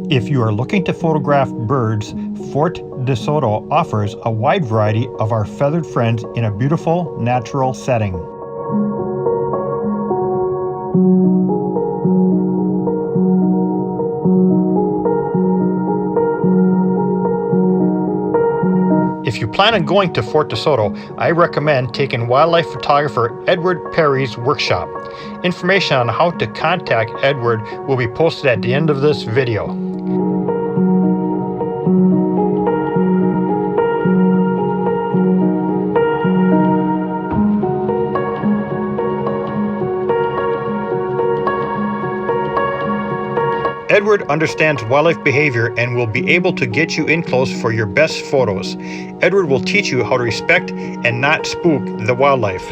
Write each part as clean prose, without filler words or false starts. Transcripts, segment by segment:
If you are looking to photograph birds, Fort DeSoto offers a wide variety of our feathered friends in a beautiful, natural setting. If you plan on going to Fort DeSoto, I recommend taking wildlife photographer Edward Perry's workshop. Information on how to contact Edward will be posted at the end of this video. Edward understands wildlife behavior and will be able to get you in close for your best photos. Edward will teach you how to respect and not spook the wildlife.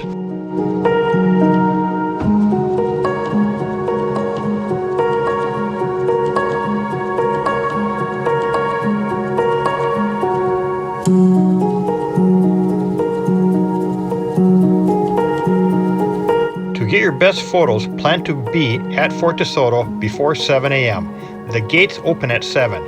To get your best photos, plan to be at Fort DeSoto before 7 a.m. The gates open at 7.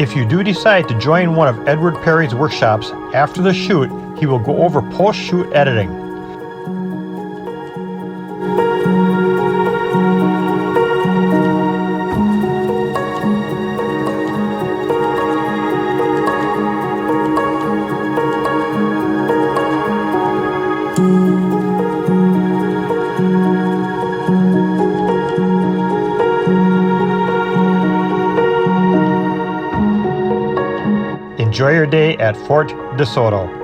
If you do decide to join one of Edward Perry's workshops, after the shoot, he will go over post-shoot editing. Enjoy your day at Fort DeSoto.